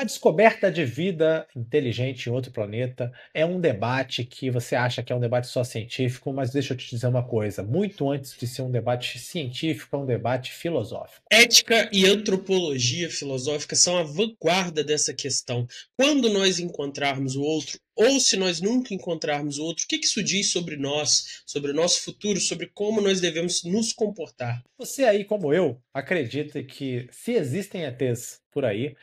A descoberta de vida inteligente em outro planeta é um debate que você acha que é um debate só científico, mas deixa eu te dizer uma coisa: muito antes de ser um debate científico, é um debate filosófico. Ética e antropologia filosófica são a vanguarda dessa questão. Quando nós encontrarmos o outro, ou se nós nunca encontrarmos o outro, o que isso diz sobre nós, sobre o nosso futuro, sobre como nós devemos nos comportar? Você aí, como eu, acredita que se existem ETs por aí,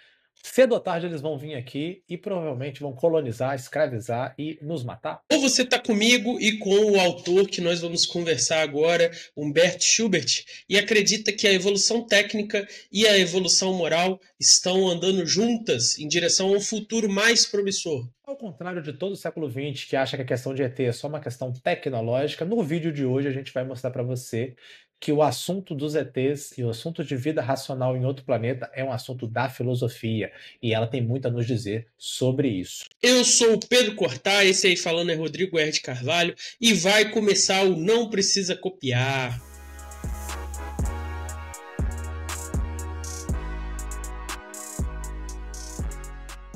cedo ou tarde eles vão vir aqui e provavelmente vão colonizar, escravizar e nos matar? Ou você está comigo e com o autor que nós vamos conversar agora, Humberto Schubert, e acredita que a evolução técnica e a evolução moral estão andando juntas em direção a um futuro mais promissor? Ao contrário de todo o século XX, que acha que a questão de ET é só uma questão tecnológica, no vídeo de hoje a gente vai mostrar para você que o assunto dos ETs e o assunto de vida racional em outro planeta é um assunto da filosofia, e ela tem muito a nos dizer sobre isso. Eu sou o Pedro Cortá, esse aí falando é Rodrigo R. de Carvalho, e vai começar o Não Precisa Copiar.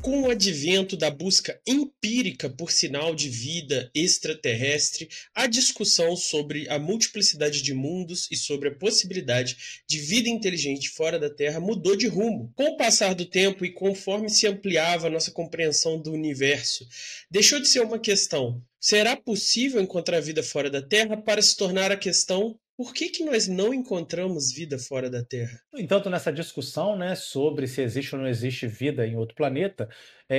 Com o advento da busca empírica por sinal de vida extraterrestre, a discussão sobre a multiplicidade de mundos e sobre a possibilidade de vida inteligente fora da Terra mudou de rumo. Com o passar do tempo e conforme se ampliava a nossa compreensão do universo, deixou de ser uma questão: será possível encontrar vida fora da Terra, para se tornar a questão: por que nós não encontramos vida fora da Terra? No entanto, nessa discussão, né, sobre se existe ou não existe vida em outro planeta,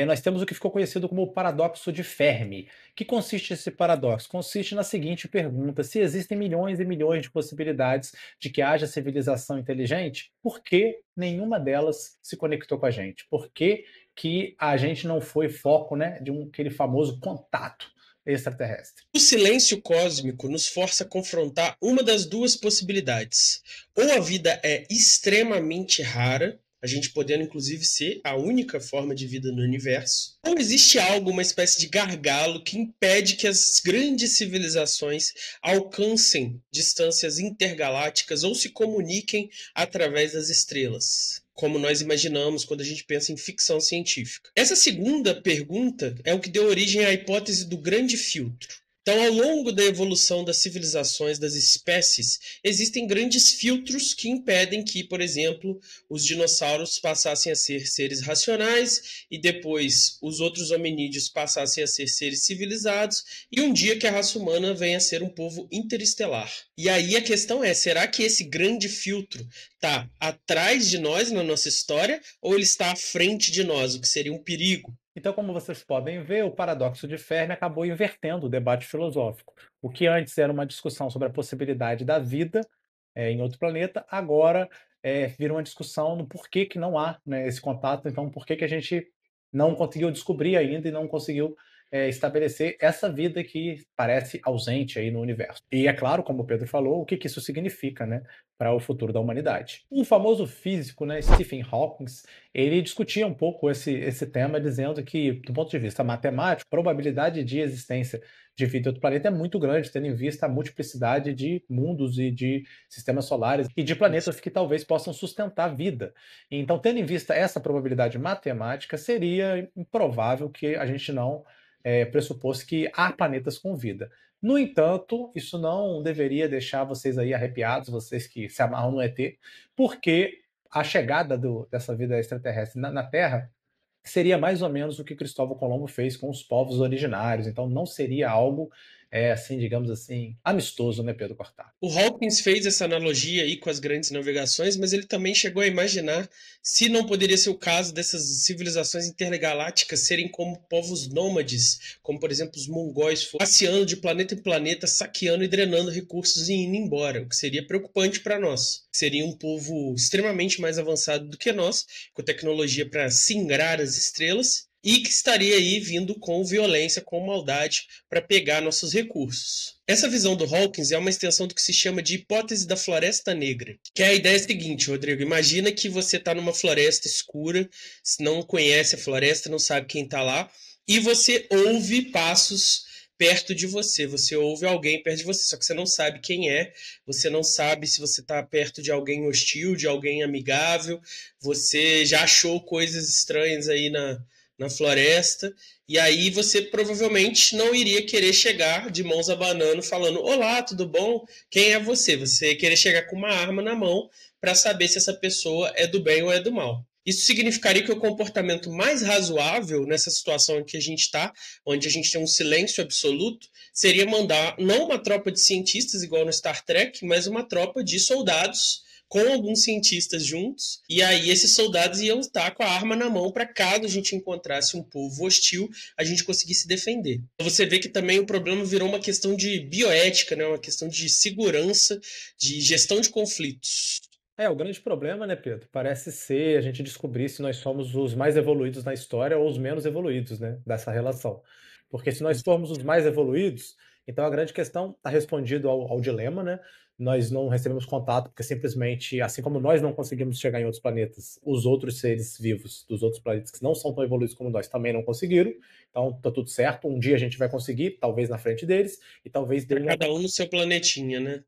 nós temos o que ficou conhecido como o paradoxo de Fermi. Que consiste esse paradoxo? Consiste na seguinte pergunta: se existem milhões e milhões de possibilidades de que haja civilização inteligente, por que nenhuma delas se conectou com a gente? Por que que a gente não foi foco, né, de aquele famoso contato extraterrestre? O silêncio cósmico nos força a confrontar uma das duas possibilidades. Ou a vida é extremamente rara, a gente podendo inclusive ser a única forma de vida no universo, ou existe algo, uma espécie de gargalo, que impede que as grandes civilizações alcancem distâncias intergalácticas ou se comuniquem através das estrelas, como nós imaginamos quando a gente pensa em ficção científica. Essa segunda pergunta é o que deu origem à hipótese do grande filtro. Então, ao longo da evolução das civilizações, das espécies, existem grandes filtros que impedem que, por exemplo, os dinossauros passassem a ser seres racionais e depois os outros hominídeos passassem a ser seres civilizados e um dia que a raça humana venha a ser um povo interestelar. E aí a questão é: será que esse grande filtro está atrás de nós na nossa história ou ele está à frente de nós, o que seria um perigo? Então, como vocês podem ver, o paradoxo de Fermi acabou invertendo o debate filosófico. O que antes era uma discussão sobre a possibilidade da vida em outro planeta, agora vira uma discussão no porquê que não há, né, esse contato, então por que que a gente não conseguiu descobrir ainda e não conseguiu estabelecer essa vida que parece ausente aí no universo. E é claro, como o Pedro falou, o que que isso significa, né, para o futuro da humanidade. Um famoso físico, né, Stephen Hawking, ele discutia um pouco esse tema, dizendo que, do ponto de vista matemático, a probabilidade de existência de vida em outro planeta é muito grande, tendo em vista a multiplicidade de mundos e de sistemas solares e de planetas que talvez possam sustentar vida. Então, tendo em vista essa probabilidade matemática, seria improvável que a gente não pressupôs que há planetas com vida. No entanto, isso não deveria deixar vocês aí arrepiados, vocês que se amarram no ET, porque a chegada dessa vida extraterrestre na Terra seria mais ou menos o que Cristóvão Colombo fez com os povos originários. Então não seria algo, assim, digamos assim, amistoso, né, Pedro Cortá? O Hawkins fez essa analogia aí com as grandes navegações, mas ele também chegou a imaginar se não poderia ser o caso dessas civilizações intergalácticas serem como povos nômades, como por exemplo os mongóis, passeando de planeta em planeta, saqueando e drenando recursos e indo embora, o que seria preocupante para nós. Seria um povo extremamente mais avançado do que nós, com tecnologia para singrar as estrelas, e que estaria aí vindo com violência, com maldade, para pegar nossos recursos. Essa visão do Hawkins é uma extensão do que se chama de hipótese da floresta negra, que é a ideia seguinte: Rodrigo, imagina que você está numa floresta escura, não conhece a floresta, não sabe quem está lá, e você ouve passos perto de você. Você ouve alguém perto de você, só que você não sabe quem é, você não sabe se você está perto de alguém hostil, de alguém amigável, você já achou coisas estranhas aí na floresta, e aí você provavelmente não iria querer chegar de mãos abanando falando: Olá, tudo bom? Quem é você? Você ia querer chegar com uma arma na mão para saber se essa pessoa é do bem ou é do mal. Isso significaria que o comportamento mais razoável nessa situação em que a gente está, onde a gente tem um silêncio absoluto, seria mandar não uma tropa de cientistas igual no Star Trek, mas uma tropa de soldados com alguns cientistas juntos, e aí esses soldados iam estar com a arma na mão para caso a gente encontrasse um povo hostil, a gente conseguisse defender. Você vê que também o problema virou uma questão de bioética, né? Uma questão de segurança, de gestão de conflitos. O grande problema, né, Pedro, parece ser a gente descobrir se nós somos os mais evoluídos na história ou os menos evoluídos, né, dessa relação. Porque se nós formos os mais evoluídos, então a grande questão está respondido ao dilema, né? Nós não recebemos contato porque simplesmente, assim como nós não conseguimos chegar em outros planetas, os outros seres vivos dos outros planetas que não são tão evoluídos como nós também não conseguiram. Então tá tudo certo. Um dia a gente vai conseguir, talvez na frente deles, e talvez Cada um no seu planetinha, né?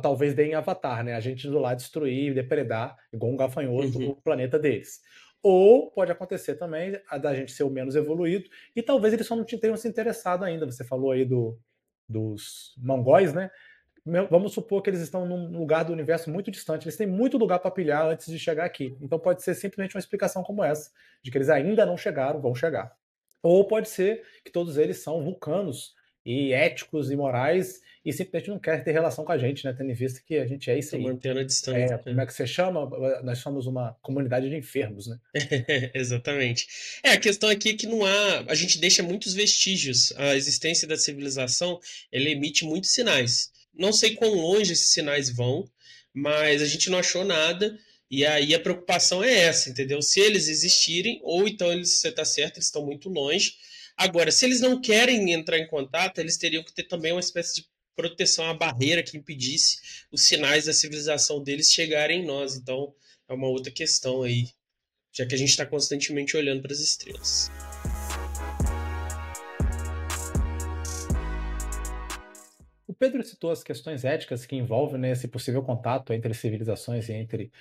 talvez dê em Avatar, né? A gente indo lá destruir e depredar, igual um gafanhoto, o planeta deles. Ou pode acontecer também a da gente ser o menos evoluído, e talvez eles só não tenham se interessado ainda. Você falou aí dos mongóis, né? Vamos supor que eles estão num lugar do universo muito distante, eles têm muito lugar para pilhar antes de chegar aqui. Então pode ser simplesmente uma explicação como essa, de que eles ainda não chegaram, vão chegar. Ou pode ser que todos eles são vulcanos e éticos e morais e simplesmente não querem ter relação com a gente, né? Tendo em vista que a gente é isso Tô aí. mantendo a distância. Como é que você chama? Nós somos uma comunidade de enfermos, né? Exatamente. A questão aqui é que não há. A gente deixa muitos vestígios. A existência da civilização, ela emite muitos sinais. Não sei quão longe esses sinais vão, mas a gente não achou nada. E aí a preocupação é essa, entendeu? Se eles existirem, ou então eles, você está certo, eles estão muito longe. Agora, se eles não querem entrar em contato, eles teriam que ter também uma espécie de proteção, uma barreira que impedisse os sinais da civilização deles chegarem em nós. Então, é uma outra questão aí, já que a gente está constantemente olhando para as estrelas. O Pedro citou as questões éticas que envolvem, né, esse possível contato entre civilizações e entre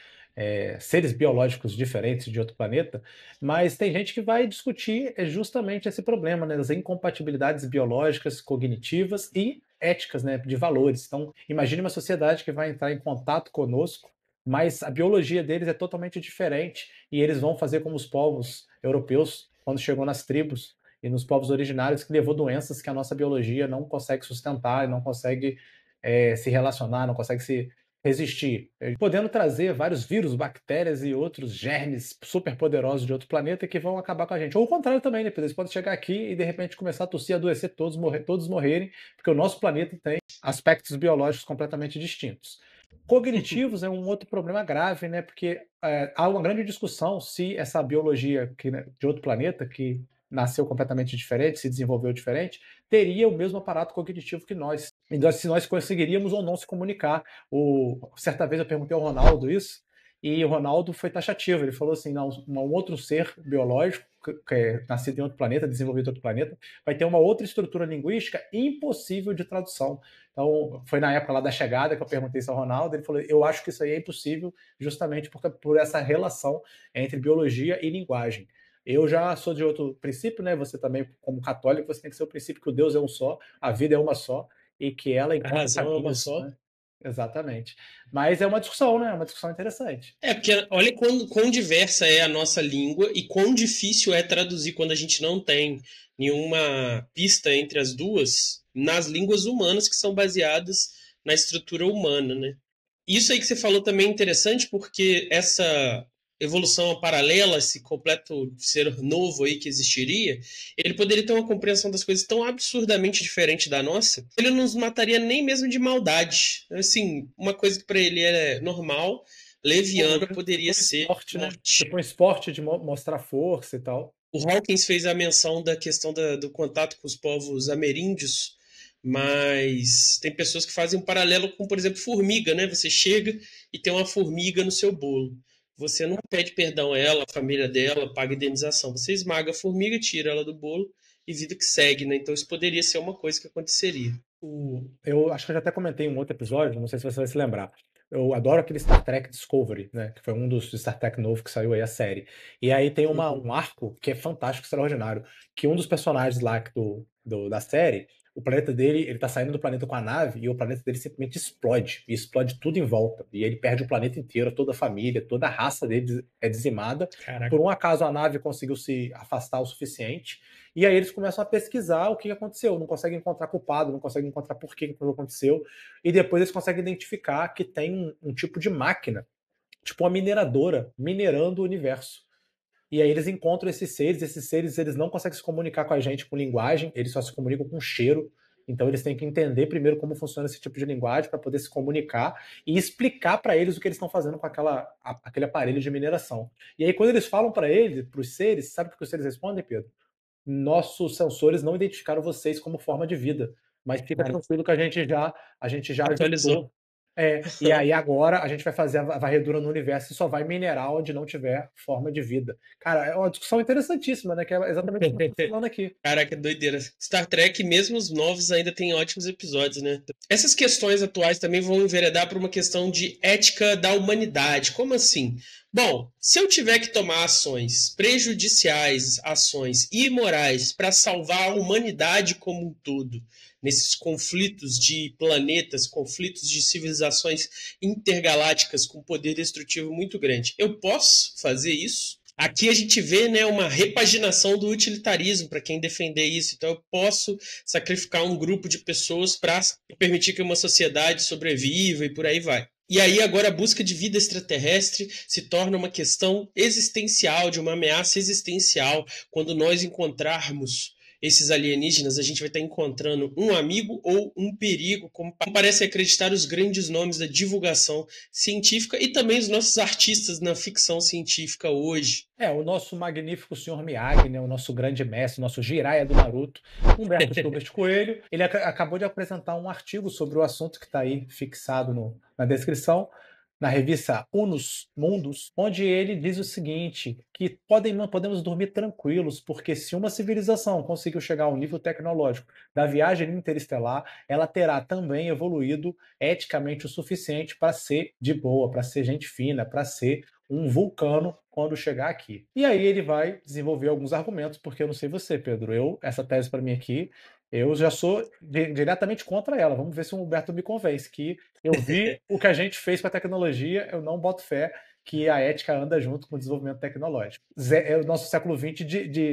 seres biológicos diferentes de outro planeta, mas tem gente que vai discutir justamente esse problema, né, das incompatibilidades biológicas, cognitivas e éticas, né, de valores. Então, imagine uma sociedade que vai entrar em contato conosco, mas a biologia deles é totalmente diferente e eles vão fazer como os povos europeus, quando chegou nas tribos, e nos povos originários, que levou doenças que a nossa biologia não consegue sustentar, não consegue se relacionar, não consegue se resistir. Podendo trazer vários vírus, bactérias e outros germes super poderosos de outro planeta que vão acabar com a gente. Ou o contrário também, né? Eles podem chegar aqui e de repente começar a tossir, adoecer, todos morrerem, porque o nosso planeta tem aspectos biológicos completamente distintos. Cognitivos é um outro problema grave, né? Porque há uma grande discussão se essa biologia de outro planeta, que nasceu completamente diferente, se desenvolveu diferente, teria o mesmo aparato cognitivo que nós. Então, se nós conseguiríamos ou não se comunicar. Certa vez eu perguntei ao Ronaldo isso, e o Ronaldo foi taxativo. Ele falou assim: não, um outro ser biológico, que é nascido em outro planeta, desenvolvido em outro planeta, vai ter uma outra estrutura linguística impossível de tradução. Então, foi na época lá da chegada que eu perguntei isso ao Ronaldo. Ele falou: eu acho que isso aí é impossível, justamente por essa relação entre biologia e linguagem. Eu já sou de outro princípio, né? Você também, como católico, você tem que ser o princípio que o Deus é um só, a vida é uma só, e que ela A encontra razão é uma caminhos, só. né? Exatamente. Mas é uma discussão, né? É uma discussão interessante. Porque olha quão diversa é a nossa língua e quão difícil é traduzir quando a gente não tem nenhuma pista entre as duas nas línguas humanas que são baseadas na estrutura humana, né? Isso aí que você falou também é interessante porque essa evolução paralela, esse completo ser novo aí que existiria, ele poderia ter uma compreensão das coisas tão absurdamente diferente da nossa, ele não nos mataria nem mesmo de maldade. Assim, uma coisa que para ele é normal, leviana, poderia ser esporte, né? morte. Tipo um esporte de mostrar força e tal. O Hawkins fez a menção da questão do contato com os povos ameríndios, mas tem pessoas que fazem um paralelo com, por exemplo, formiga, né? Você chega e tem uma formiga no seu bolo. Você não pede perdão a ela, a família dela, paga indenização. Você esmaga a formiga, tira ela do bolo e vida que segue, né? Então isso poderia ser uma coisa que aconteceria. Eu acho que eu já até comentei em um outro episódio, não sei se você vai se lembrar. Eu adoro aquele Star Trek Discovery, né? Que foi um dos Star Trek novo que saiu aí, a série. E aí tem Uhum. um arco que é fantástico, extraordinário. Que um dos personagens lá da série, o planeta dele, ele tá saindo do planeta com a nave e o planeta dele simplesmente explode. E explode tudo em volta. E ele perde o planeta inteiro, toda a família, toda a raça dele é dizimada. Por Caraca. um acaso a nave conseguiu se afastar o suficiente. E aí eles começam a pesquisar o que aconteceu, não conseguem encontrar culpado, não conseguem encontrar por que aquilo aconteceu, e depois eles conseguem identificar que tem um tipo de máquina, tipo uma mineradora, minerando o universo. E aí eles encontram esses seres eles não conseguem se comunicar com a gente com linguagem, eles só se comunicam com cheiro. Então eles têm que entender primeiro como funciona esse tipo de linguagem para poder se comunicar e explicar para eles o que eles estão fazendo com aquele aparelho de mineração. E aí quando eles falam para eles, para os seres, sabe o que os seres respondem, Pedro? Nossos sensores não identificaram vocês como forma de vida, mas fica Cara, tranquilo que a gente já atualizou. ajustou. E aí agora a gente vai fazer a varredura no universo e só vai minerar onde não tiver forma de vida. Cara, é uma discussão interessantíssima, né? Que é exatamente o que eu tô falando aqui. Caraca, doideira. Star Trek, mesmo os novos, ainda tem ótimos episódios, né? Essas questões atuais também vão enveredar para uma questão de ética da humanidade. Como assim? Bom, se eu tiver que tomar ações prejudiciais, ações imorais para salvar a humanidade como um todo, nesses conflitos de planetas, conflitos de civilizações intergalácticas com poder destrutivo muito grande, eu posso fazer isso? Aqui a gente vê, né, uma repaginação do utilitarismo para quem defender isso. Então eu posso sacrificar um grupo de pessoas para permitir que uma sociedade sobreviva e por aí vai. E aí agora a busca de vida extraterrestre se torna uma questão existencial, de uma ameaça existencial. Quando nós encontrarmos esses alienígenas, a gente vai estar encontrando um amigo ou um perigo, como parece acreditar os grandes nomes da divulgação científica e também os nossos artistas na ficção científica hoje. O nosso magnífico senhor Miyagi, né, o nosso grande mestre, o nosso Jiraiya do Naruto, Humberto Schubert Coelho, ele acabou de apresentar um artigo sobre o assunto que está aí fixado na descrição, na revista Unus Mundus, onde ele diz o seguinte, que podemos dormir tranquilos, porque se uma civilização conseguiu chegar ao nível tecnológico da viagem interestelar, ela terá também evoluído eticamente o suficiente para ser de boa, para ser gente fina, para ser um vulcano quando chegar aqui. E aí ele vai desenvolver alguns argumentos, porque eu não sei você, Pedro, essa tese para mim aqui, eu já sou diretamente contra ela. Vamos ver se o Humberto me convence que eu vi o que a gente fez com a tecnologia, eu não boto fé que a ética anda junto com o desenvolvimento tecnológico. O nosso século XX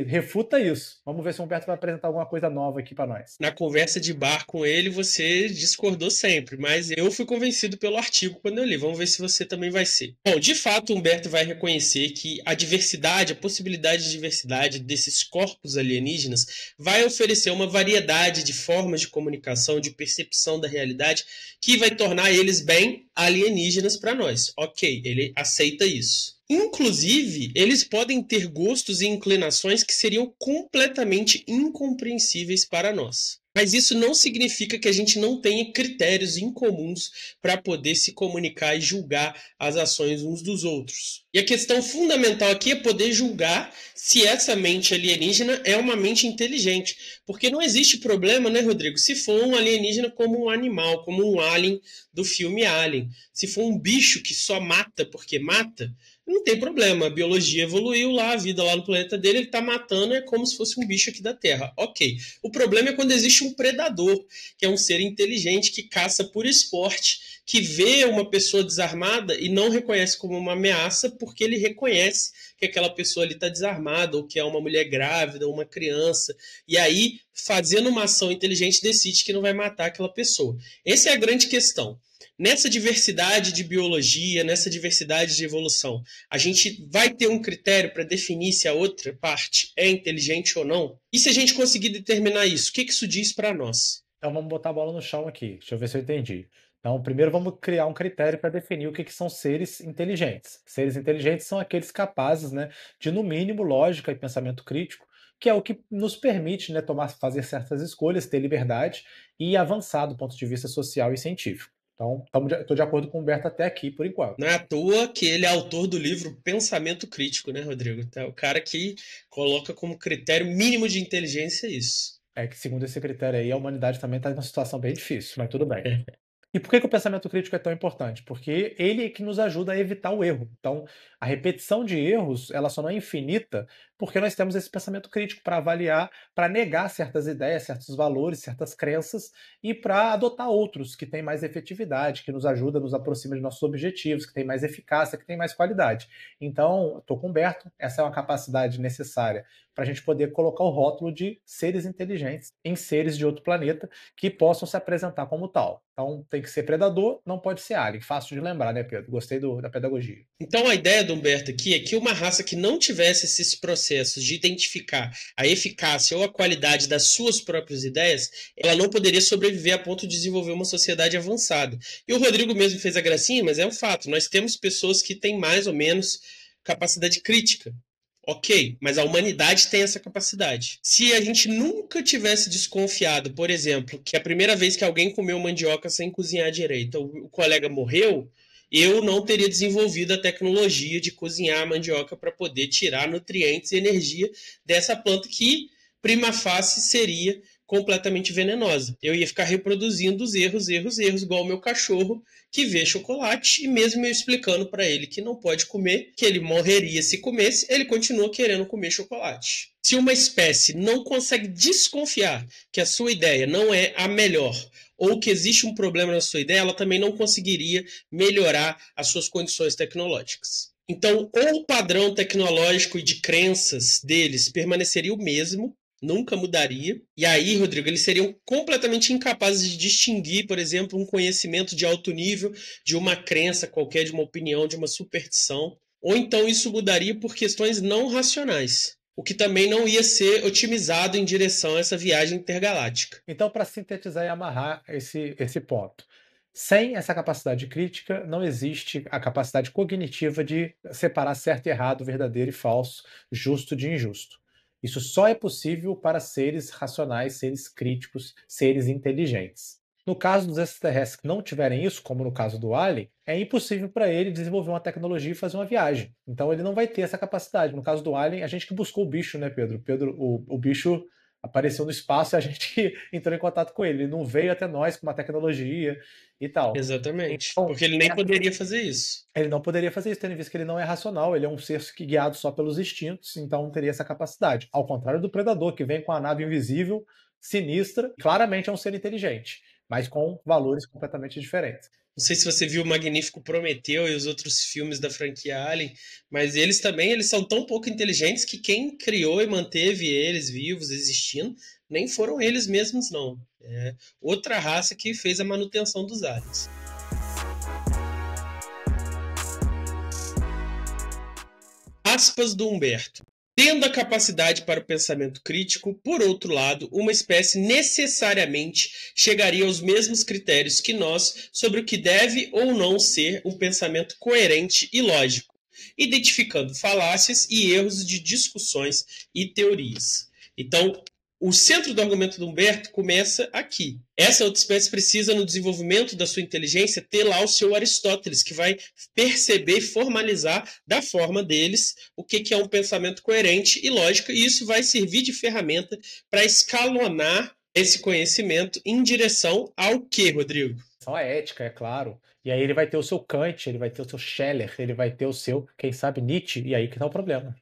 refuta isso. Vamos ver se o Humberto vai apresentar alguma coisa nova aqui para nós. Na conversa de bar com ele, você discordou sempre, mas eu fui convencido pelo artigo quando eu li. Vamos ver se você também vai ser. Bom, de fato, Humberto vai reconhecer que a diversidade, a possibilidade de diversidade desses corpos alienígenas vai oferecer uma variedade de formas de comunicação, de percepção da realidade, que vai tornar eles bem alienígenas para nós. Ok, ele aceita isso. Inclusive, eles podem ter gostos e inclinações que seriam completamente incompreensíveis para nós. Mas isso não significa que a gente não tenha critérios incomuns para poder se comunicar e julgar as ações uns dos outros. E a questão fundamental aqui é poder julgar se essa mente alienígena é uma mente inteligente. Porque não existe problema, né, Rodrigo? Se for um alienígena como um animal, como um alien do filme Alien. Se for um bicho que só mata porque mata, não tem problema, a biologia evoluiu lá, a vida lá no planeta dele, ele tá matando, é como se fosse um bicho aqui da Terra. Ok. O problema é quando existe um predador, que é um ser inteligente que caça por esporte, que vê uma pessoa desarmada e não reconhece como uma ameaça, porque ele reconhece que aquela pessoa ali está desarmada, ou que é uma mulher grávida, ou uma criança, e aí, fazendo uma ação inteligente, decide que não vai matar aquela pessoa. Essa é a grande questão. Nessa diversidade de biologia, nessa diversidade de evolução, a gente vai ter um critério para definir se a outra parte é inteligente ou não? E se a gente conseguir determinar isso, o que isso diz para nós? Então vamos botar a bola no chão aqui. Deixa eu ver se eu entendi. Então, primeiro vamos criar um critério para definir o que são seres inteligentes. Seres inteligentes são aqueles capazes, né, de, no mínimo, lógica e pensamento crítico, que é o que nos permite, né, fazer certas escolhas, ter liberdade e avançar do ponto de vista social e científico. Então, estou de acordo com o Humberto até aqui, por enquanto. Não é à toa que ele é autor do livro Pensamento Crítico, né, Rodrigo? Então, é o cara que coloca como critério mínimo de inteligência isso. É que, segundo esse critério aí, a humanidade também está numa situação bem difícil, mas tudo bem. E por que o pensamento crítico é tão importante? Porque ele é que nos ajuda a evitar o erro. Então, a repetição de erros, ela só não é infinita porque nós temos esse pensamento crítico para avaliar, para negar certas ideias, certos valores, certas crenças e para adotar outros que têm mais efetividade, que nos ajuda, nos aproxima de nossos objetivos, que têm mais eficácia, que têm mais qualidade. Então, estou com o Humberto, essa é uma capacidade necessária para a gente poder colocar o rótulo de seres inteligentes em seres de outro planeta que possam se apresentar como tal. Então, tem que ser predador, não pode ser alien. Fácil de lembrar, né, Pedro? Gostei da pedagogia. Então a ideia do Humberto aqui é que uma raça que não tivesse esses processos de identificar a eficácia ou a qualidade das suas próprias ideias, ela não poderia sobreviver a ponto de desenvolver uma sociedade avançada. E o Rodrigo mesmo fez a gracinha, mas é um fato. Nós temos pessoas que têm mais ou menos capacidade crítica. Ok, mas a humanidade tem essa capacidade. Se a gente nunca tivesse desconfiado, por exemplo, que a primeira vez que alguém comeu mandioca sem cozinhar direito, o colega morreu, eu não teria desenvolvido a tecnologia de cozinhar a mandioca para poder tirar nutrientes e energia dessa planta que, prima facie, seria completamente venenosa. Eu ia ficar reproduzindo os erros, igual o meu cachorro que vê chocolate e mesmo eu explicando para ele que não pode comer, que ele morreria se comesse, ele continua querendo comer chocolate. Se uma espécie não consegue desconfiar que a sua ideia não é a melhor ou que existe um problema na sua ideia, ela também não conseguiria melhorar as suas condições tecnológicas. Então, ou o padrão tecnológico e de crenças deles permaneceria o mesmo, nunca mudaria. E aí, Rodrigo, eles seriam completamente incapazes de distinguir, por exemplo, um conhecimento de alto nível de uma crença qualquer, de uma opinião, de uma superstição. Ou então isso mudaria por questões não racionais, o que também não ia ser otimizado em direção a essa viagem intergaláctica. Então, para sintetizar e amarrar esse ponto, sem essa capacidade crítica, não existe a capacidade cognitiva de separar certo e errado, verdadeiro e falso, justo de injusto. Isso só é possível para seres racionais, seres críticos, seres inteligentes. No caso dos extraterrestres que não tiverem isso, como no caso do Alien, é impossível para ele desenvolver uma tecnologia e fazer uma viagem. Então ele não vai ter essa capacidade. No caso do Alien, a gente que buscou o bicho, né, Pedro? O bicho apareceu no espaço e a gente entrou em contato com ele. Ele não veio até nós com uma tecnologia e tal. Exatamente. Então, Porque ele nem poderia fazer isso. ele não poderia fazer isso, tendo visto que ele não é racional, ele é um ser guiado só pelos instintos, então não teria essa capacidade. Ao contrário do predador, que vem com a nave invisível, sinistra, claramente é um ser inteligente, mas com valores completamente diferentes. Não sei se você viu o Magnífico Prometeu e os outros filmes da franquia Alien, mas eles também eles são tão pouco inteligentes que quem criou e manteve eles vivos, existindo, nem foram eles mesmos, não. É outra raça que fez a manutenção dos aliens. Aspas do Humberto. Tendo a capacidade para o pensamento crítico, por outro lado, uma espécie necessariamente chegaria aos mesmos critérios que nós sobre o que deve ou não ser um pensamento coerente e lógico, identificando falácias e erros de discussões e teorias. Então, o centro do argumento do Humberto começa aqui. Essa outra espécie precisa, no desenvolvimento da sua inteligência, ter lá o seu Aristóteles, que vai perceber e formalizar da forma deles o que é um pensamento coerente e lógico, e isso vai servir de ferramenta para escalonar esse conhecimento em direção ao que, Rodrigo? Só a ética, é claro. E aí ele vai ter o seu Kant, ele vai ter o seu Scheller, ele vai ter o seu, quem sabe, Nietzsche, e aí que tá o problema.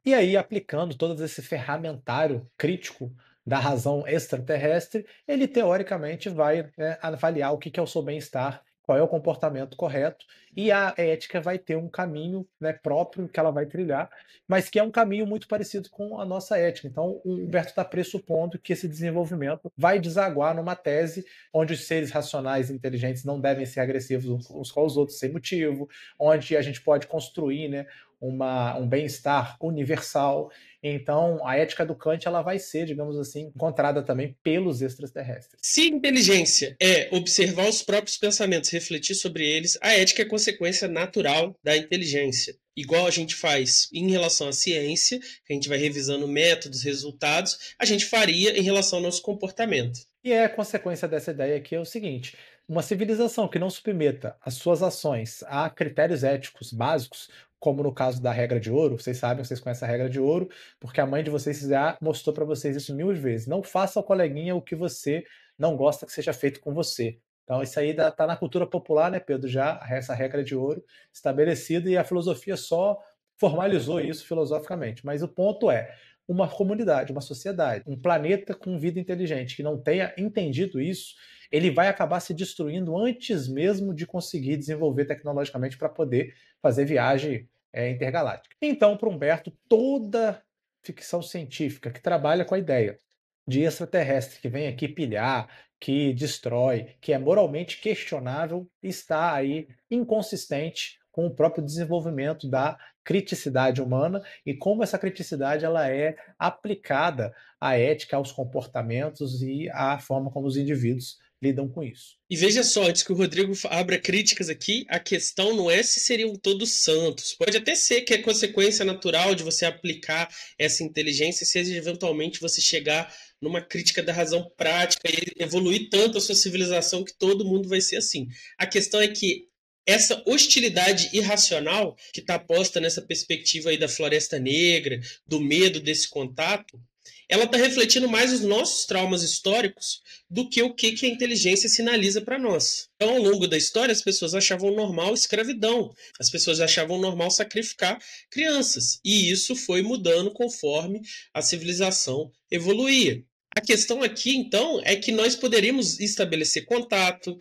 E aí, aplicando todo esse ferramentário crítico da razão extraterrestre, ele teoricamente vai, né, avaliar o que é o seu bem-estar, qual é o comportamento correto, e a ética vai ter um caminho, né, próprio que ela vai trilhar, mas que é um caminho muito parecido com a nossa ética. Então, o Humberto está pressupondo que esse desenvolvimento vai desaguar numa tese onde os seres racionais e inteligentes não devem ser agressivos uns com os outros sem motivo, onde a gente pode construir, né, um bem-estar universal. Então, a ética do Kant ela vai ser, digamos assim, encontrada também pelos extraterrestres. Se inteligência é observar os próprios pensamentos, refletir sobre eles, a ética é consequência natural da inteligência. Igual a gente faz em relação à ciência, que a gente vai revisando métodos, resultados, a gente faria em relação ao nosso comportamento. E a consequência dessa ideia aqui é o seguinte: Uma civilização que não submeta as suas ações a critérios éticos básicos, como no caso da regra de ouro, vocês sabem, vocês conhecem a regra de ouro, porque a mãe de vocês já mostrou para vocês isso mil vezes. Não faça ao coleguinha o que você não gosta que seja feito com você. Então, isso aí está na cultura popular, né, Pedro? Já essa regra de ouro estabelecida e a filosofia só formalizou isso filosoficamente. Mas o ponto é: uma comunidade, uma sociedade, um planeta com vida inteligente que não tenha entendido isso, ele vai acabar se destruindo antes mesmo de conseguir desenvolver tecnologicamente para poder fazer viagem intergaláctica. Então, para Humberto, toda ficção científica que trabalha com a ideia de extraterrestre que vem aqui pilhar, que destrói, que é moralmente questionável, está aí inconsistente com o próprio desenvolvimento da criticidade humana e como essa criticidade ela é aplicada à ética, aos comportamentos e à forma como os indivíduos lidam com isso. E veja só, antes que o Rodrigo abra críticas aqui, a questão não é se seriam todos santos. Pode até ser que é consequência natural de você aplicar essa inteligência, seja eventualmente você chegar numa crítica da razão prática e evoluir tanto a sua civilização que todo mundo vai ser assim. A questão é que essa hostilidade irracional que está posta nessa perspectiva aí da Floresta Negra, do medo desse contato, ela está refletindo mais os nossos traumas históricos do que o que a inteligência sinaliza para nós. Então, ao longo da história, as pessoas achavam normal escravidão, as pessoas achavam normal sacrificar crianças, e isso foi mudando conforme a civilização evoluía. A questão aqui, então, é que nós poderíamos estabelecer contato,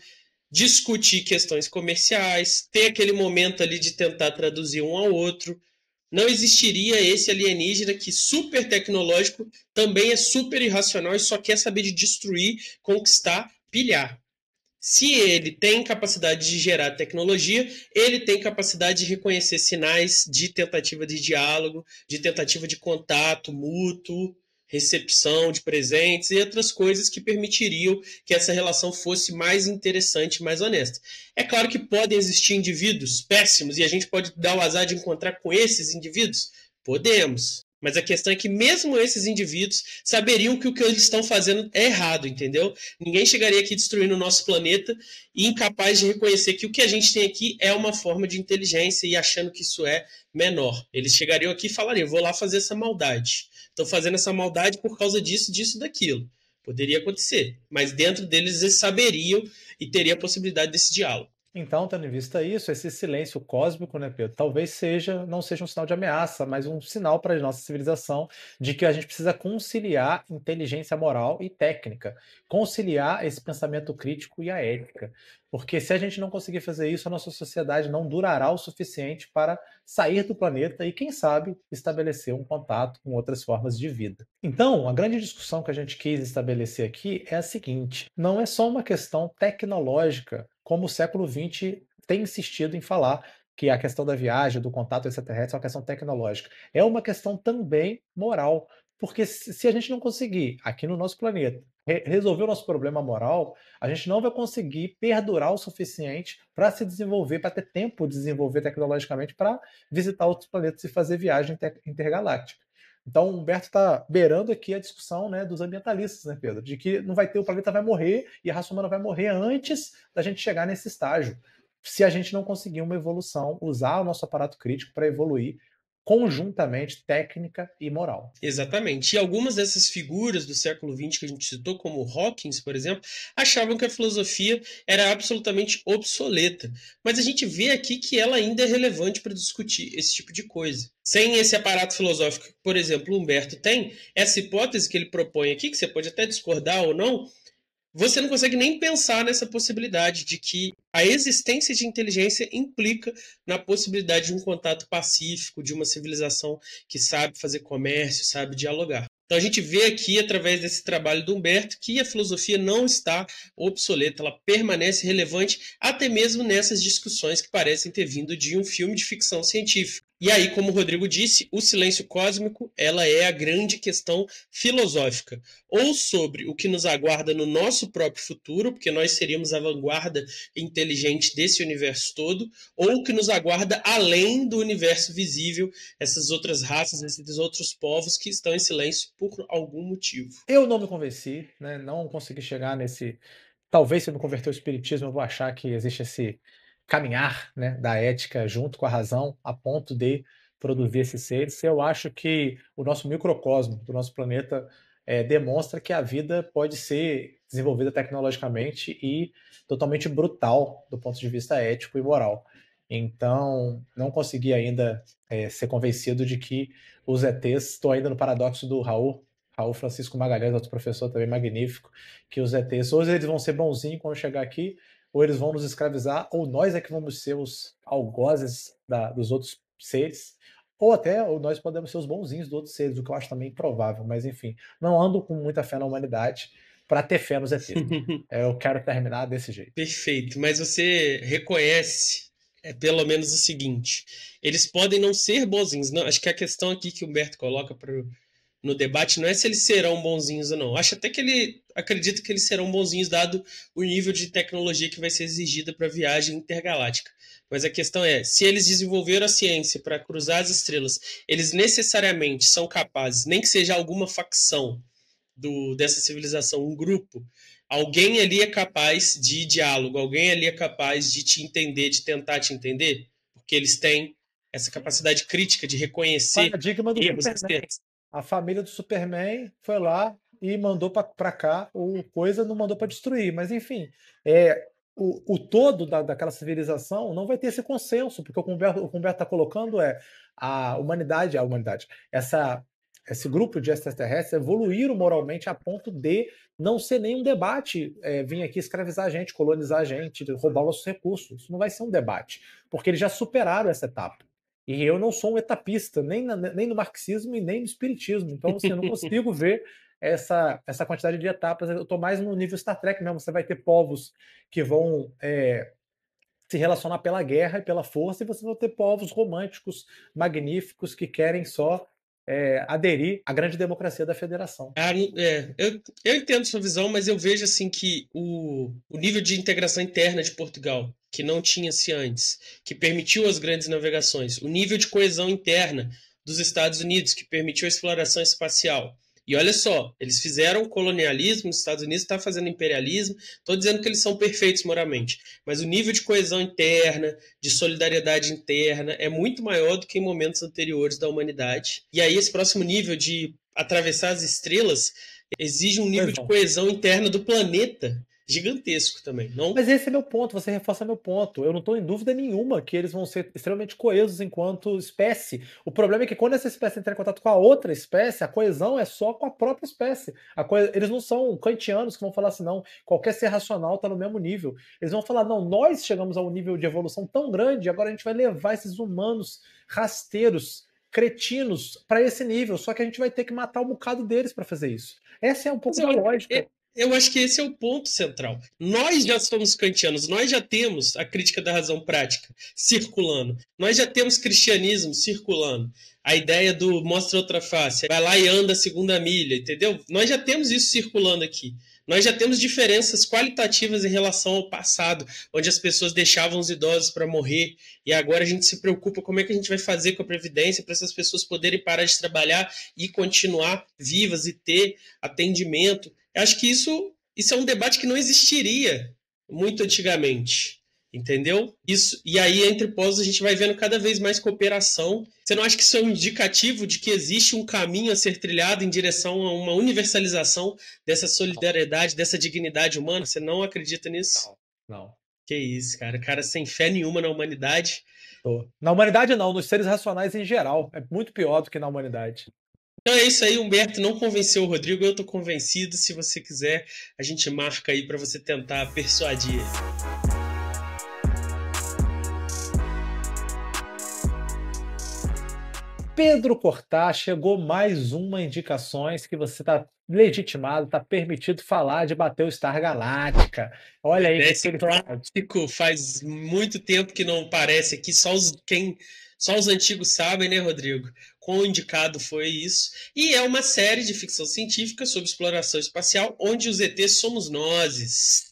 discutir questões comerciais, ter aquele momento ali de tentar traduzir um ao outro, não existiria esse alienígena que super tecnológico também é super irracional e só quer saber de destruir, conquistar, pilhar. Se ele tem capacidade de gerar tecnologia, ele tem capacidade de reconhecer sinais de tentativa de diálogo, de tentativa de contato mútuo, recepção de presentes e outras coisas que permitiriam que essa relação fosse mais interessante, mais honesta. É claro que podem existir indivíduos péssimos e a gente pode dar o azar de encontrar com esses indivíduos? Podemos. Mas a questão é que mesmo esses indivíduos saberiam que o que eles estão fazendo é errado, entendeu? Ninguém chegaria aqui destruindo o nosso planeta e incapaz de reconhecer que o que a gente tem aqui é uma forma de inteligência e achando que isso é menor. Eles chegariam aqui e falariam: vou lá fazer essa maldade. Estou fazendo essa maldade por causa disso, disso, daquilo. Poderia acontecer, mas dentro deles eles saberiam e teria a possibilidade desse diálogo. Então, tendo em vista isso, esse silêncio cósmico, né, Pedro, talvez não seja um sinal de ameaça, mas um sinal para a nossa civilização de que a gente precisa conciliar inteligência moral e técnica, conciliar esse pensamento crítico e a ética. Porque se a gente não conseguir fazer isso, a nossa sociedade não durará o suficiente para sair do planeta e, quem sabe, estabelecer um contato com outras formas de vida. Então, a grande discussão que a gente quis estabelecer aqui é a seguinte: não é só uma questão tecnológica como o século XX tem insistido em falar, que a questão da viagem, do contato extraterrestre é uma questão tecnológica. É uma questão também moral, porque se a gente não conseguir, aqui no nosso planeta, resolver o nosso problema moral, a gente não vai conseguir perdurar o suficiente para se desenvolver, para ter tempo de desenvolver tecnologicamente para visitar outros planetas e fazer viagem intergaláctica. Então, o Humberto está beirando aqui a discussão, né, dos ambientalistas, né, Pedro? De que não vai ter, o planeta vai morrer e a raça humana vai morrer antes da gente chegar nesse estágio. Se a gente não conseguir uma evolução, usar o nosso aparato crítico para evoluir conjuntamente técnica e moral. Exatamente. E algumas dessas figuras do século XX que a gente citou, como Hawkins, por exemplo, achavam que a filosofia era absolutamente obsoleta. Mas a gente vê aqui que ela ainda é relevante para discutir esse tipo de coisa. Sem esse aparato filosófico que, por exemplo, Humberto tem, essa hipótese que ele propõe aqui, que você pode até discordar ou não, você não consegue nem pensar nessa possibilidade de que a existência de inteligência implica na possibilidade de um contato pacífico, de uma civilização que sabe fazer comércio, sabe dialogar. Então a gente vê aqui, através desse trabalho do Humberto, que a filosofia não está obsoleta, ela permanece relevante até mesmo nessas discussões que parecem ter vindo de um filme de ficção científica. E aí, como o Rodrigo disse, o silêncio cósmico, ela é a grande questão filosófica, ou sobre o que nos aguarda no nosso próprio futuro, porque nós seríamos a vanguarda inteligente desse universo todo, ou o que nos aguarda além do universo visível, essas outras raças, esses outros povos que estão em silêncio por algum motivo. Eu não me convenci, né, não consegui chegar nesse talvez se eu me converter ao espiritismo, eu vou achar que existe esse caminhar, né, da ética junto com a razão, a ponto de produzir esses seres. Eu acho que o nosso microcosmo do nosso planeta demonstra que a vida pode ser desenvolvida tecnologicamente e totalmente brutal do ponto de vista ético e moral. Então, não consegui ainda ser convencido de que os ETs, estou ainda no paradoxo do Raul Francisco Magalhães, outro professor também magnífico, que os ETs, ou eles vão ser bonzinhos quando chegar aqui, ou eles vão nos escravizar, ou nós é que vamos ser os algozes dos outros seres, ou até ou nós podemos ser os bonzinhos dos outros seres, o que eu acho também improvável, mas enfim, não ando com muita fé na humanidade para ter fé nos ETs. Eu quero terminar desse jeito. Perfeito, mas você reconhece pelo menos o seguinte: eles podem não ser bonzinhos. Não, acho que a questão aqui que o Humberto coloca no debate não é se eles serão bonzinhos ou não. Acho até que ele acredita que eles serão bonzinhos, dado o nível de tecnologia que vai ser exigida para a viagem intergaláctica. Mas a questão é, se eles desenvolveram a ciência para cruzar as estrelas, eles necessariamente são capazes, nem que seja alguma facção dessa civilização, um grupo, alguém ali é capaz de diálogo, alguém ali é capaz de te entender, de tentar te entender, porque eles têm essa capacidade crítica de reconhecer Paradigma do erros Superman. externos. A família do Superman foi lá e mandou para cá, o coisa não mandou para destruir. Mas, enfim, o todo daquela civilização não vai ter esse consenso, porque o que o Humberto está colocando é a humanidade, esse grupo de extraterrestres evoluíram moralmente a ponto de não ser nenhum debate vir aqui escravizar a gente, colonizar a gente, roubar nossos recursos. Isso não vai ser um debate, porque eles já superaram essa etapa. E eu não sou um etapista, nem no marxismo e nem no espiritismo. Então, assim, eu não consigo ver essa quantidade de etapas. Eu estou mais no nível Star Trek mesmo. Você vai ter povos que vão se relacionar pela guerra e pela força, e você vai ter povos românticos, magníficos, que querem só aderir à grande democracia da federação. Eu entendo sua visão, mas eu vejo assim que o nível de integração interna de Portugal, que não tinha-se antes, que permitiu as grandes navegações, o nível de coesão interna dos Estados Unidos, que permitiu a exploração espacial. E olha só, eles fizeram colonialismo, os Estados Unidos estão fazendo imperialismo, estou dizendo que eles são perfeitos moralmente, mas o nível de coesão interna, de solidariedade interna, é muito maior do que em momentos anteriores da humanidade. E aí esse próximo nível de atravessar as estrelas exige um nível de coesão interna do planeta gigantesco também, não? Mas esse é meu ponto, você reforça meu ponto. Eu não estou em dúvida nenhuma que eles vão ser extremamente coesos enquanto espécie. O problema é que quando essa espécie entra em contato com a outra espécie, a coesão é só com a própria espécie. Eles não são kantianos que vão falar assim, não, qualquer ser racional está no mesmo nível. Eles vão falar, não, nós chegamos a um nível de evolução tão grande, agora a gente vai levar esses humanos rasteiros, cretinos, para esse nível. Só que a gente vai ter que matar um bocado deles para fazer isso. Essa é um pouco da lógica. Eu acho que esse é o ponto central. Nós já somos kantianos, nós já temos a crítica da razão prática circulando, nós já temos cristianismo circulando, a ideia do mostra outra face, vai lá e anda a segunda milha, entendeu? Nós já temos isso circulando aqui. Nós já temos diferenças qualitativas em relação ao passado, onde as pessoas deixavam os idosos para morrer, e agora a gente se preocupa como é que a gente vai fazer com a previdência para essas pessoas poderem parar de trabalhar e continuar vivas e ter atendimento. Eu acho que isso é um debate que não existiria muito antigamente, entendeu? Isso, e aí, entre povos, a gente vai vendo cada vez mais cooperação. Você não acha que isso é um indicativo de que existe um caminho a ser trilhado em direção a uma universalização dessa solidariedade, dessa dignidade humana? Você não acredita nisso? Não. Que isso, cara. Cara sem fé nenhuma na humanidade. Na humanidade não, nos seres racionais em geral. É muito pior do que na humanidade. Então é isso aí, Humberto não convenceu o Rodrigo, eu tô convencido. Se você quiser, a gente marca aí para você tentar persuadir ele. Pedro Cortá, chegou mais uma indicações que você está legitimado, está permitido falar de bater o Star Galáctica. Olha aí Esse clássico faz muito tempo que não aparece aqui, só os antigos sabem, né, Rodrigo? Quão indicado foi isso. E é uma série de ficção científica sobre exploração espacial, onde os ETs somos nós.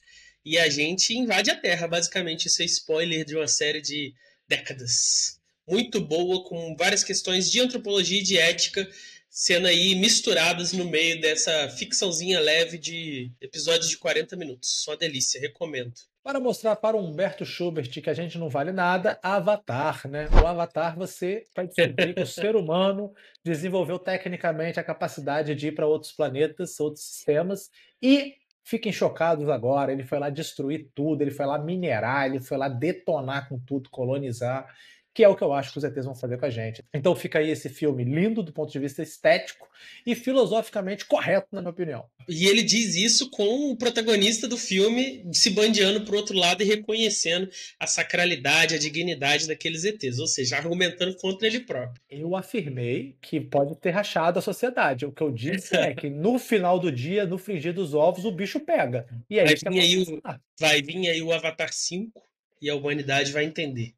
E a gente invade a Terra, basicamente. Isso é spoiler de uma série de décadas. Muito boa, com várias questões de antropologia e de ética sendo aí misturadas no meio dessa ficçãozinha leve de episódios de 40 minutos. Só delícia, recomendo. Para mostrar para o Humberto Schubert que a gente não vale nada, Avatar, né? O Avatar você vai descobrir que o ser humano desenvolveu tecnicamente a capacidade de ir para outros planetas, outros sistemas, e fiquem chocados agora, ele foi lá destruir tudo, ele foi lá minerar, ele foi lá detonar com tudo, colonizar, que é o que eu acho que os ETs vão fazer com a gente. Então fica aí esse filme lindo do ponto de vista estético e filosoficamente correto, na minha opinião. E ele diz isso com o protagonista do filme se bandeando pro outro lado e reconhecendo a sacralidade, a dignidade daqueles ETs, ou seja, argumentando contra ele próprio. Eu afirmei que pode ter rachado a sociedade. O que eu disse é que no final do dia, no frigir dos ovos, o bicho pega. E é Vai isso que vir aí acontece. o, vai vir aí o Avatar 5 e a humanidade vai entender.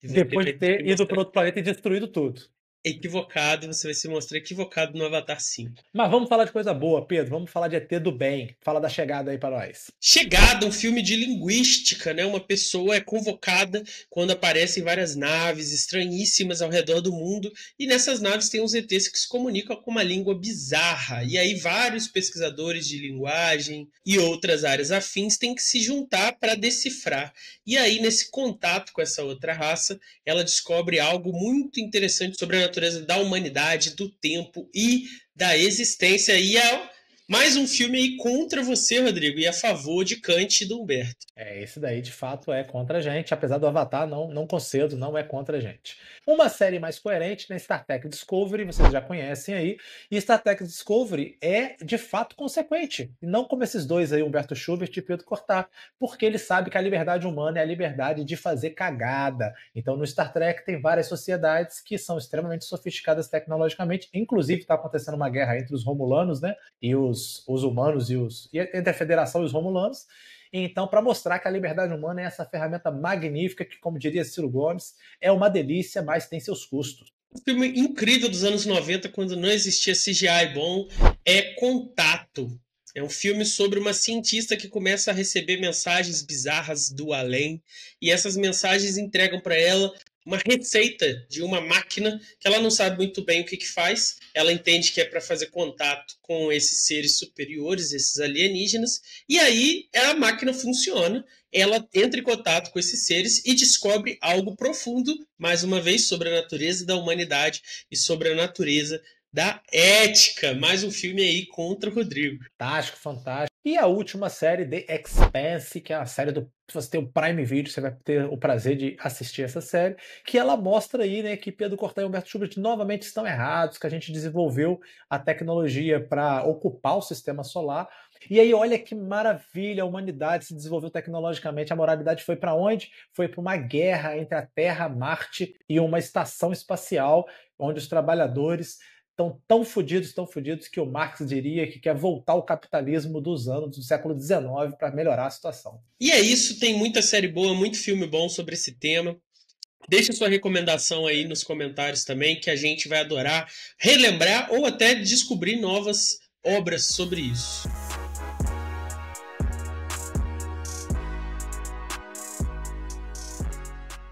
E você Depois de vai se ter ido para mostrar outro planeta e destruído tudo. equivocado, você vai se mostrar equivocado no Avatar 5. Mas vamos falar de coisa boa, Pedro. Vamos falar de ET do bem. Fala da chegada aí para nós. Chegada, um filme de linguística, né? Uma pessoa é convocada quando aparecem várias naves estranhíssimas ao redor do mundo, e nessas naves tem uns ETs que se comunicam com uma língua bizarra. E aí vários pesquisadores de linguagem e outras áreas afins têm que se juntar para decifrar. E aí, nesse contato com essa outra raça, ela descobre algo muito interessante sobre a natureza da humanidade, do tempo e da existência. E é mais um filme aí contra você, Rodrigo, e a favor de Kant e do Humberto. Esse daí de fato é contra a gente, apesar do Avatar não concedo, não é contra a gente. Uma série mais coerente, né, Star Trek Discovery, vocês já conhecem aí, e Star Trek Discovery é de fato consequente, e não como esses dois aí, Humberto Schubert e Pedro Cortá, porque ele sabe que a liberdade humana é a liberdade de fazer cagada. Então no Star Trek tem várias sociedades que são extremamente sofisticadas tecnologicamente, inclusive está acontecendo uma guerra entre os Romulanos, né, e os humanos e entre a Federação e os Romulanos. Então, para mostrar que a liberdade humana é essa ferramenta magnífica que, como diria Ciro Gomes, é uma delícia, mas tem seus custos. Um filme incrível dos anos 90, quando não existia CGI bom, é Contato. É um filme sobre uma cientista que começa a receber mensagens bizarras do além, e essas mensagens entregam para ela uma receita de uma máquina que ela não sabe muito bem o que faz. Ela entende que é para fazer contato com esses seres superiores, esses alienígenas, e aí a máquina funciona. Ela entra em contato com esses seres e descobre algo profundo, mais uma vez, sobre a natureza da humanidade e sobre a natureza da ética. Mais um filme aí contra o Rodrigo. Fantástico, fantástico. E a última série, The Expanse, que é a série do. Se você tem o Prime Video, você vai ter o prazer de assistir essa série, que ela mostra aí, né, que Pedro Cortá e Humberto Schubert novamente estão errados, que a gente desenvolveu a tecnologia para ocupar o sistema solar. E aí, olha que maravilha, a humanidade se desenvolveu tecnologicamente. A moralidade foi para onde? Foi para uma guerra entre a Terra, Marte e uma estação espacial, onde os trabalhadores estão tão fodidos que o Marx diria que quer voltar ao capitalismo dos anos do século XIX para melhorar a situação. E é isso, tem muita série boa, muito filme bom sobre esse tema. Deixa sua recomendação aí nos comentários também, que a gente vai adorar relembrar ou até descobrir novas obras sobre isso.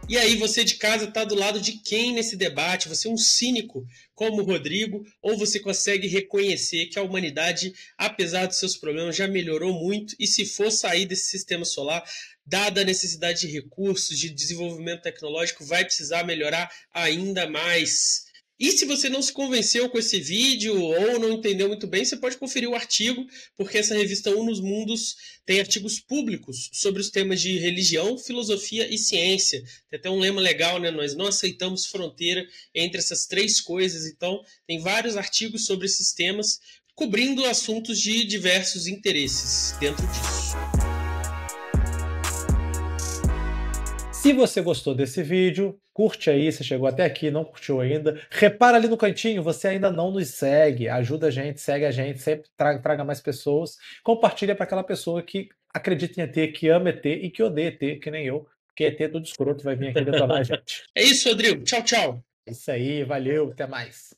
E aí, você de casa está do lado de quem nesse debate? Você é um cínico como o Rodrigo? Ou você consegue reconhecer que a humanidade, apesar dos seus problemas, já melhorou muito? E se for sair desse sistema solar, dada a necessidade de recursos, de desenvolvimento tecnológico, vai precisar melhorar ainda mais? E se você não se convenceu com esse vídeo ou não entendeu muito bem, você pode conferir o artigo, porque essa revista Unos Mundos tem artigos públicos sobre os temas de religião, filosofia e ciência. Tem até um lema legal, né? Nós não aceitamos fronteira entre essas três coisas. Então, tem vários artigos sobre esses temas, cobrindo assuntos de diversos interesses dentro disso. Se você gostou desse vídeo, curte aí, se chegou até aqui, não curtiu ainda, repara ali no cantinho, você ainda não nos segue, ajuda a gente, segue a gente, sempre traga mais pessoas, compartilha para aquela pessoa que acredita em ET, que ama ET e que odeia ET, que nem eu, porque ET é tudo escroto, vai vir aqui detonar a gente. É isso, Rodrigo. Tchau, tchau. Isso aí, valeu, até mais.